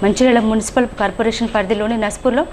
Mancherial municipal corporation పరిధిలోని నస్పూర్లో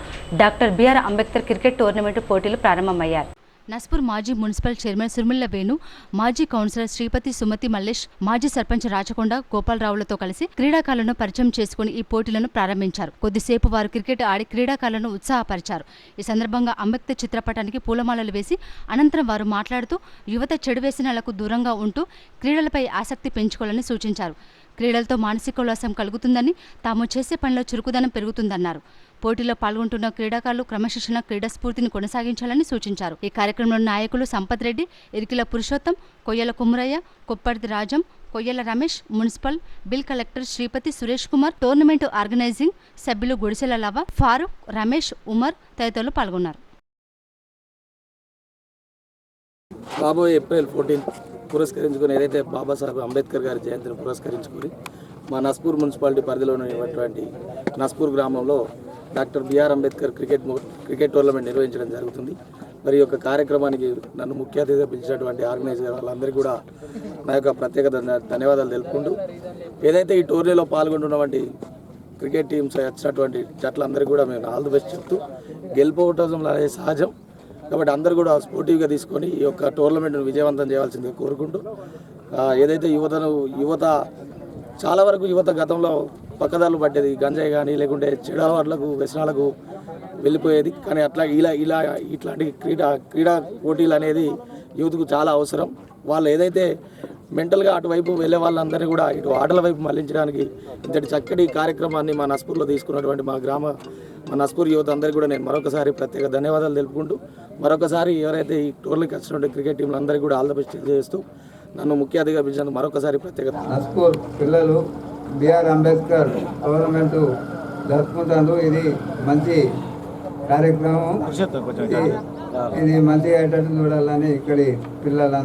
doctor BR Ambedkar cricket tournament పోటీలు ప్రారంభమయ్యాయి. నస్పూర్ మాజీ మున్సిపల్ చైర్మన్ సుర్మిళ్ల వేణు, మాజీ కౌన్సిలర్ శ్రీపతి సుమతి మల్లేష్, మాజీ సర్పంచ్ రాచకొండ గోపాలరావులతో కలిసి క్రీడాకారులను పరిచయం చేసుకుని ఈ పోటీలను ప్రారంభించారు. కొద్దిసేపు వారు క్రికెట్ ఆడి క్రీడాకారులను ఉత్సాహపరిచారు. ఈ సందర్భంగా అంబేద్కర్ చిత్రపటానికి పూలమాలలు వేసి అనంతరం వారు మాట్లాడుతూ యువత చెడు వ్యసనాలకు దూరంగా ఉంటూ క్రీడలపై ఆసక్తి పెంచుకోవాలని సూచించారు. క్రీడలతో మానసికోల్లాసం కలుగుతుందని, తాము చేసే పనిలో చురుకుదనం పెరుగుతుందన్నారు. పోటీలో పాల్గొంటున్న క్రీడాకారులు క్రమశిక్షణ, క్రీడా స్ఫూర్తిని కొనసాగించాలని సూచించారు. ఈ కార్యక్రమంలో నాయకులు Sampath Reddy, Irikila Purushottam, Koyyala Kummarayya, Kopparthi Rajam, Koyyala Ramesh, municipal bill collector Sripathi Suresh Kumar, tournament organising సభ్యులు గుడిసెల లవ, ఫారూక్, రమేష్, ఉమర్ తదితరులు పాల్గొన్నారు. రాబోయే ఏప్రిల్ 14 పురస్కరించుకుని ఏదైతే బాబాసాహెబ్ అంబేద్కర్ గారి జయంతిని పురస్కరించుకుని మా నస్పూర్ మున్సిపాలిటీ పరిధిలోని ఉన్నటువంటి నస్పూర్ గ్రామంలో doctor BR Ambedkar cricket tournament నిర్వహించడం జరుగుతుంది. మరి యొక్క కార్యక్రమానికి నన్ను ముఖ్య అతిథిగా పిలిచినటువంటి ఆర్గనైజర్ వాళ్ళందరికీ కూడా నా యొక్క ప్రత్యేక ధన్యవాదాలు తెలుపుకుంటూ, ఏదైతే ఈ టోర్నీలో పాల్గొంటున్నటువంటి క్రికెట్ టీమ్స్ వచ్చినటువంటి జట్లందరికీ కూడా మేము ఆల్ ది బెస్ట్ చెప్తూ, గెలుపోవటం అనేది సహజం కాబట్టి అందరూ కూడా స్పోర్టివ్గా తీసుకొని ఈ యొక్క టోర్నమెంట్ను విజయవంతం చేయాల్సిందిగా కోరుకుంటూ, ఏదైతే యువత చాలా వరకు యువత గతంలో పక్కదారులు పట్టేది, గంజాయి కానీ లేకుంటే చెడు అలవాట్లకు వ్యసనాలకు వెళ్ళిపోయేది. కానీ ఇట్లాంటి క్రీడా పోటీలు అనేది యువతకు చాలా అవసరం. వాళ్ళు ఏదైతే మెంటల్గా అటువైపు వెళ్ళే వాళ్ళందరినీ కూడా ఇటు ఆటల వైపు మళ్లించడానికి ఇంతటి చక్కటి కార్యక్రమాన్ని మా నస్పూర్లో తీసుకున్నటువంటి మా నస్పూర్ యువత అందరికీ కూడా నేను మరొకసారి ప్రత్యేక ధన్యవాదాలు తెలుపుకుంటూ, మరొకసారి ఎవరైతే ఈ టోర్నీకి వచ్చినటువంటి క్రికెట్ టీంలు అందరికీ కూడా ఆల్ ద బెస్ట్ చేస్తూ నన్ను ముఖ్య అతిథిగా పిలిచినందుకు మరొకసారి ప్రత్యేక. నస్పూర్ పిల్లలు బిఆర్ అంబేద్కర్ టోర్నమెంటు జరుపుకుంటారు. ఇది మంచి కార్యక్రమం, ఇది మంచిగా అయ్యేటట్టు చూడాలని ఇక్కడి పిల్లలందరూ